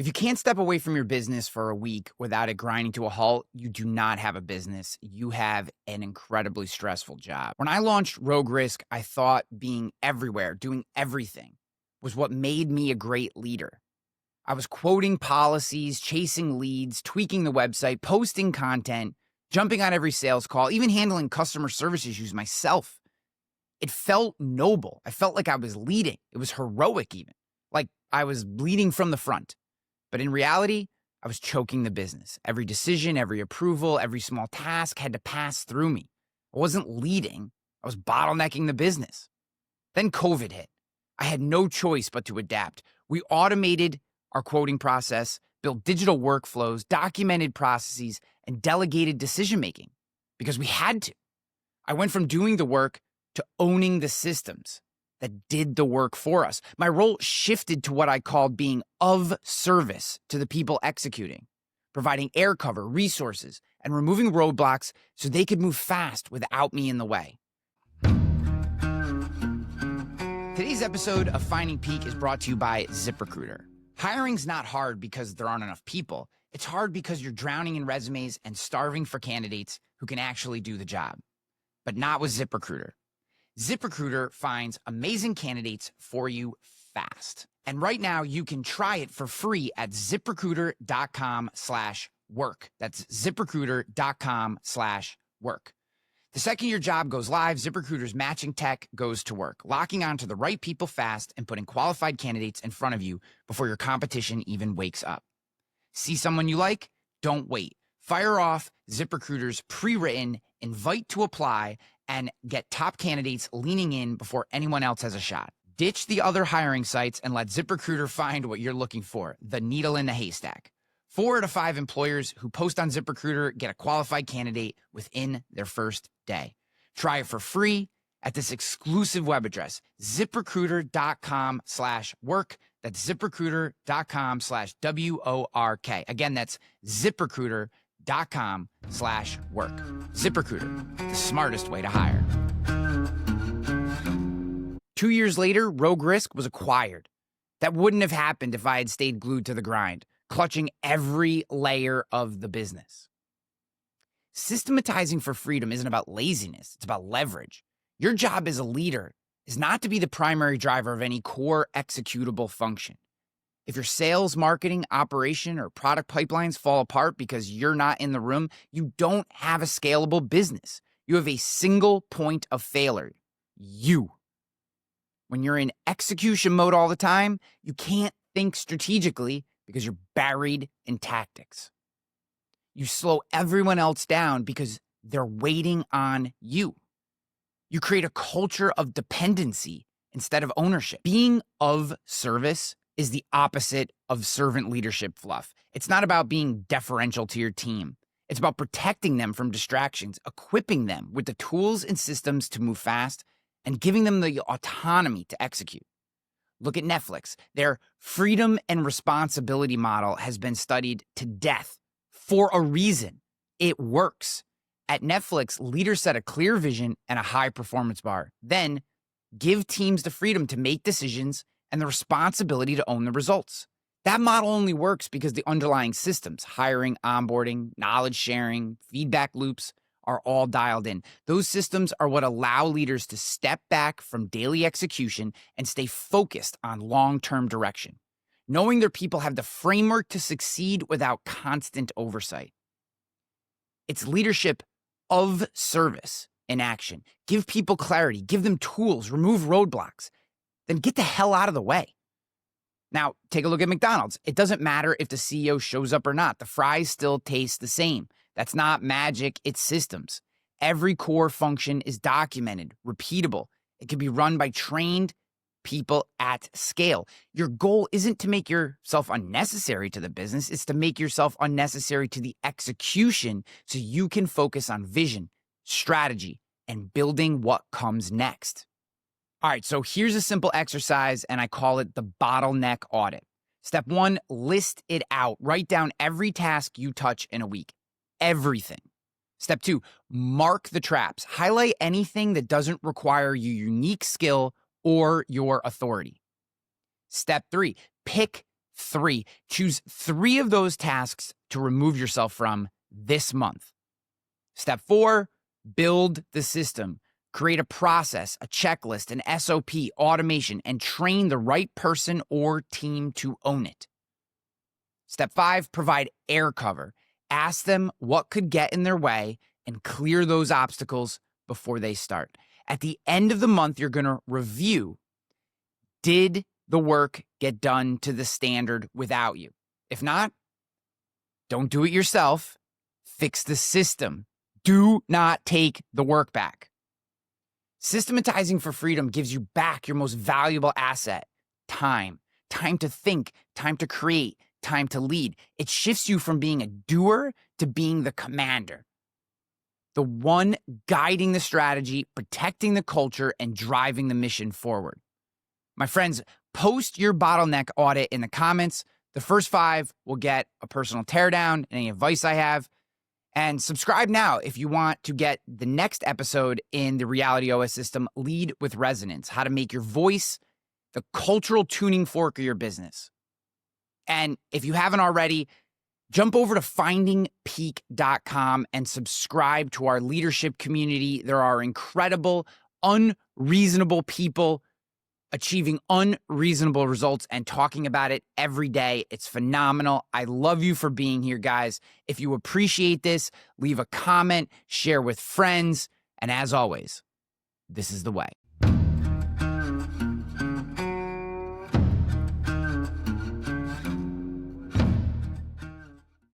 If you can't step away from your business for a week without it grinding to a halt, you do not have a business. You have an incredibly stressful job. When I launched Rogue Risk, I thought being everywhere, doing everything, was what made me a great leader. I was quoting policies, chasing leads, tweaking the website, posting content, jumping on every sales call, even handling customer service issues myself. It felt noble. I felt like I was leading. It was heroic even, like I was leading from the front. But in reality, I was choking the business. Every decision, every approval, every small task had to pass through me. I wasn't leading. I was bottlenecking the business. Then COVID hit. I had no choice but to adapt. We automated our quoting process, built digital workflows, documented processes, and delegated decision-making because we had to. I went from doing the work to owning the systems that did the work for us. My role shifted to what I called being of service to the people executing, providing air cover, resources, and removing roadblocks so they could move fast without me in the way. Today's episode of Finding Peak is brought to you by ZipRecruiter. Hiring's not hard because there aren't enough people. It's hard because you're drowning in resumes and starving for candidates who can actually do the job. But not with ZipRecruiter. ZipRecruiter finds amazing candidates for you fast. And right now you can try it for free at ziprecruiter.com/work. That's ziprecruiter.com/work. The second your job goes live, ZipRecruiter's matching tech goes to work, locking onto the right people fast and putting qualified candidates in front of you before your competition even wakes up. See someone you like? Don't wait. Fire off ZipRecruiter's pre-written invite to apply and get top candidates leaning in before anyone else has a shot. Ditch the other hiring sites and let ZipRecruiter find what you're looking for, the needle in the haystack. 4 out of 5 employers who post on ZipRecruiter get a qualified candidate within their first day. Try it for free at this exclusive web address, ziprecruiter.com/work. That's ziprecruiter.com/WORK. Again, that's ziprecruiter.com/work. ZipRecruiter, the smartest way to hire. 2 years later, Rogue Risk was acquired. That wouldn't have happened if I had stayed glued to the grind, clutching every layer of the business. Systematizing for freedom isn't about laziness, it's about leverage. Your job as a leader is not to be the primary driver of any core executable function. If your sales, marketing, operation, or product pipelines fall apart because you're not in the room, you don't have a scalable business. You have a single point of failure, you. When you're in execution mode all the time, you can't think strategically because you're buried in tactics. You slow everyone else down because they're waiting on you. You create a culture of dependency instead of ownership. Being of service is the opposite of servant leadership fluff. It's not about being deferential to your team. It's about protecting them from distractions, equipping them with the tools and systems to move fast, and giving them the autonomy to execute. Look at Netflix. Their freedom and responsibility model has been studied to death for a reason. It works. At Netflix, leaders set a clear vision and a high performance bar. Then give teams the freedom to make decisions and the responsibility to own the results. That model only works because the underlying systems, hiring, onboarding, knowledge sharing, feedback loops, are all dialed in. Those systems are what allow leaders to step back from daily execution and stay focused on long-term direction, knowing their people have the framework to succeed without constant oversight. It's leadership of service in action. Give people clarity, give them tools, remove roadblocks, then get the hell out of the way. Now, take a look at McDonald's. It doesn't matter if the CEO shows up or not. The fries still taste the same. That's not magic, it's systems. Every core function is documented, repeatable. It can be run by trained people at scale. Your goal isn't to make yourself unnecessary to the business, it's to make yourself unnecessary to the execution so you can focus on vision, strategy, and building what comes next. All right, so here's a simple exercise, and I call it the bottleneck audit. Step 1, list it out. Write down every task you touch in a week. Everything. Step 2, mark the traps. Highlight anything that doesn't require your unique skill or your authority. Step 3, pick 3. Choose 3 of those tasks to remove yourself from this month. Step 4, build the system. Create a process, a checklist, an SOP, automation, and train the right person or team to own it. Step 5, provide air cover. Ask them what could get in their way and clear those obstacles before they start. At the end of the month, you're going to review, did the work get done to the standard without you? If not, don't do it yourself. Fix the system. Do not take the work back. Systematizing for freedom gives you back your most valuable asset, time. Time to think, time to create, time to lead. It shifts you from being a doer to being the commander. The one guiding the strategy, protecting the culture, and driving the mission forward. My friends, post your bottleneck audit in the comments. The first 5 will get a personal teardown and any advice I have. And subscribe now if you want to get the next episode in the RealityOS system, Lead with Resonance, how to make your voice the cultural tuning fork of your business. And if you haven't already, jump over to findingpeak.com and subscribe to our leadership community. There are incredible, unreasonable people achieving unreasonable results and talking about it every day. It's phenomenal. I love you for being here, guys. If you appreciate this, leave a comment, share with friends, and as always, this is the way.